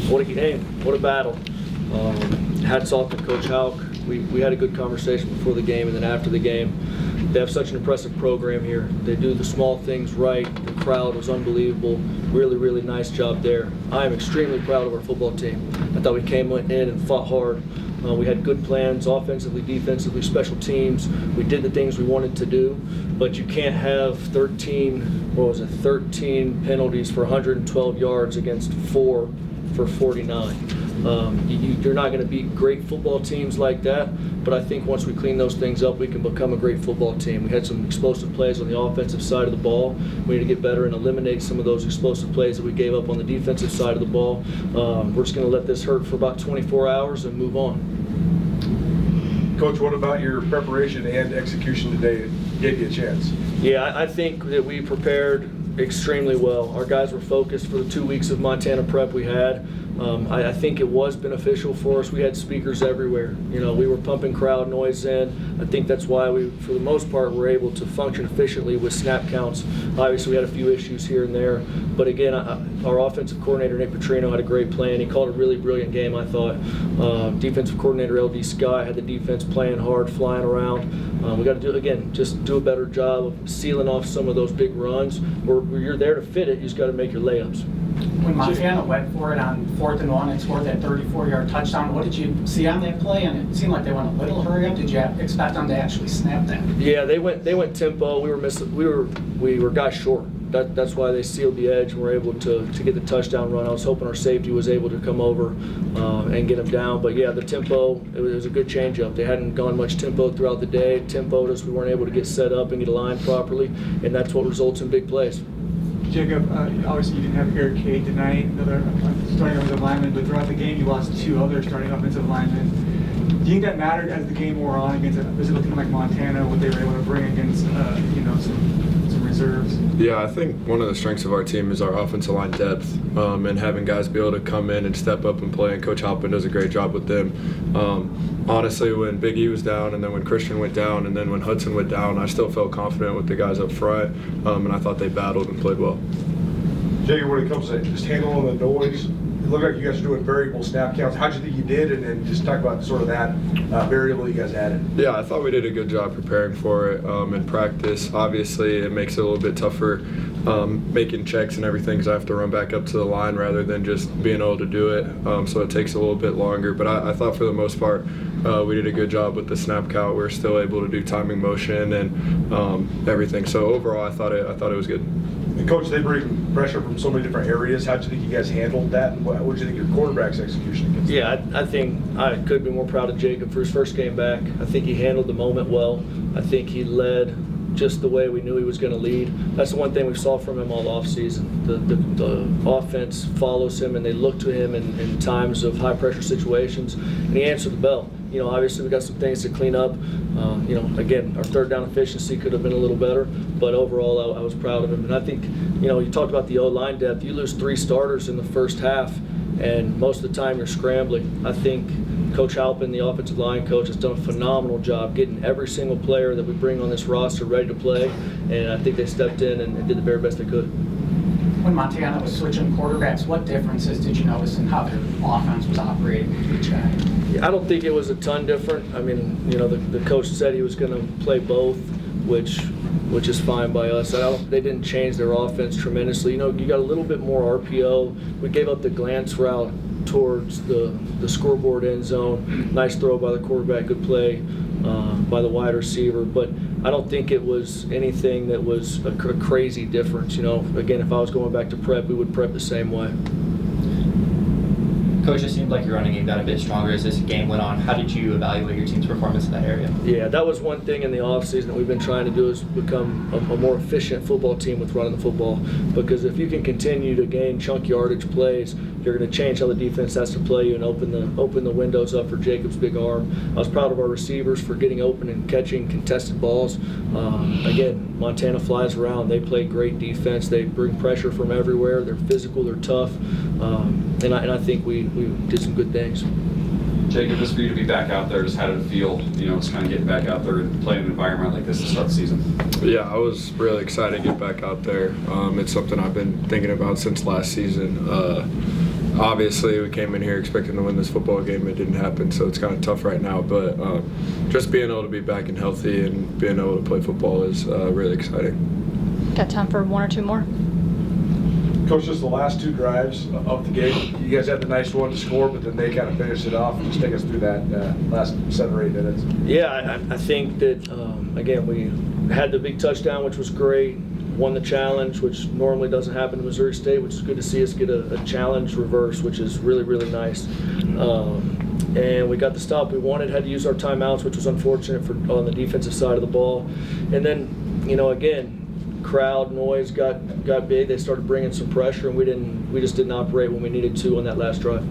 What a game, what a battle. Hats off to Coach Hauk. We had a good conversation before the game and then after the game. They have such an impressive program here. They do the small things right. The crowd was unbelievable. Really, really nice job there. I am extremely proud of our football team. I thought we came in and fought hard. We had good plans, offensively, defensively, special teams. We did the things we wanted to do, but you can't have 13 penalties for 112 yards against 4 for 49. You're not going to beat great football teams like that, but I think once we clean those things up, we can become a great football team. We had some explosive plays on the offensive side of the ball. We need to get better and eliminate some of those explosive plays that we gave up on the defensive side of the ball. We're just going to let this hurt for about 24 hours and move on. Coach, what about your preparation and execution today gave you a chance? Yeah, I think that we prepared extremely well. Our guys were focused for the 2 weeks of Montana prep we had. I think it was beneficial for us. We had speakers everywhere. You know, we were pumping crowd noise in. I think that's why we, for the most part, were able to function efficiently with snap counts. Obviously, we had a few issues here and there. But again, our offensive coordinator, Nick Petrino, had a great plan. He called a really brilliant game, I thought. Defensive coordinator, LD Scott, had the defense playing hard, flying around. We got to just do a better job of sealing off some of those big runs. Where you're there to fit it, you just got to make your layups. When Montana went for it on 4th and 1 and scored that 34-yard touchdown, what did you see on that play? And it seemed like they went a little hurry up. Did you expect them to actually snap that? Yeah, they went tempo. We were guys short. That's why they sealed the edge and were able to get the touchdown run. I was hoping our safety was able to come over and get them down. But yeah, the tempo, it was a good change up. They hadn't gone much tempo throughout the day. Tempoed us. We weren't able to get set up and get aligned properly, and that's what results in big plays. Jacob, obviously you didn't have Eric Cade tonight, another starting offensive lineman, but throughout the game you lost 2 other starting offensive linemen. Do you think that mattered as the game wore on against was it looking like Montana, what they were able to bring against some reserves? Yeah, I think one of the strengths of our team is our offensive line depth, and having guys be able to come in and step up and play, and Coach Halpin does a great job with them. Honestly, when Big E was down, and then when Christian went down, and then when Hudson went down, I still felt confident with the guys up front, and I thought they battled and played well. Jacob, when it comes to just handling the noise, it looked like you guys were doing variable snap counts. How did you think you did? And then just talk about sort of that variable you guys added. Yeah, I thought we did a good job preparing for it in practice. Obviously, it makes it a little bit tougher making checks and everything because I have to run back up to the line rather than just being able to do it. So it takes a little bit longer. But I thought for the most part, we did a good job with the snap count. We were still able to do timing motion and everything. So overall, I thought it was good. And Coach, they bring pressure from so many different areas. How do you think you guys handled that? And what did you think your quarterback's execution against? Yeah, I think I could be more proud of Jacob for his first game back. I think he handled the moment well. I think he led just the way we knew he was going to lead. That's the one thing we saw from him all offseason. The offense follows him and they look to him in times of high pressure situations, and he answered the bell. You know, obviously we got some things to clean up. You know, again, our third down efficiency could have been a little better, but overall I was proud of him. And I think, you know, you talked about the O-line depth. You lose 3 starters in the first half, and most of the time you're scrambling. I think Coach Halpin, the offensive line coach, has done a phenomenal job getting every single player that we bring on this roster ready to play, and I think they stepped in and did the very best they could. When Montana was switching quarterbacks, what differences did you notice in how their offense was operating with each guy? Yeah, I don't think it was a ton different. I mean, you know, the coach said he was going to play both, which is fine by us. They didn't change their offense tremendously. You know, you got a little bit more RPO. We gave up the glance route towards the scoreboard end zone. Nice throw by the quarterback, good play by the wide receiver. But I don't think it was anything that was a crazy difference. You know, again, if I was going back to prep, we would prep the same way. Coach, it seemed like your running game got a bit stronger as this game went on. How did you evaluate your team's performance in that area? Yeah, that was one thing in the offseason that we've been trying to do is become a more efficient football team with running the football. Because if you can continue to gain chunk yardage plays, you're going to change how the defense has to play you and open the windows up for Jacob's big arm. I was proud of our receivers for getting open and catching contested balls. Again, Montana flies around. They play great defense. They bring pressure from everywhere. They're physical. They're tough. And I think we did some good things. Jacob, just for you to be back out there, just how did it feel, you know, just kind of getting back out there and playing in an environment like this to start the season? Yeah, I was really excited to get back out there. It's something I've been thinking about since last season. obviously we came in here expecting to win this football game. It didn't happen, so it's kind of tough right now. But just being able to be back and healthy and being able to play football is really exciting. Got time for one or two more? Coach, just the last 2 drives of the game, you guys had the nice one to score, but then they kind of finished it off. Just take us through that last 7 or 8 minutes. Yeah, I think that, again, we had the big touchdown, which was great. Won the challenge, which normally doesn't happen in Missouri State, which is good to see us get a challenge reverse, which is really, really nice. And we got the stop we wanted, had to use our timeouts, which was unfortunate on the defensive side of the ball. And then, again, crowd noise got big. They started bringing some pressure, and we just didn't operate when we needed to on that last drive.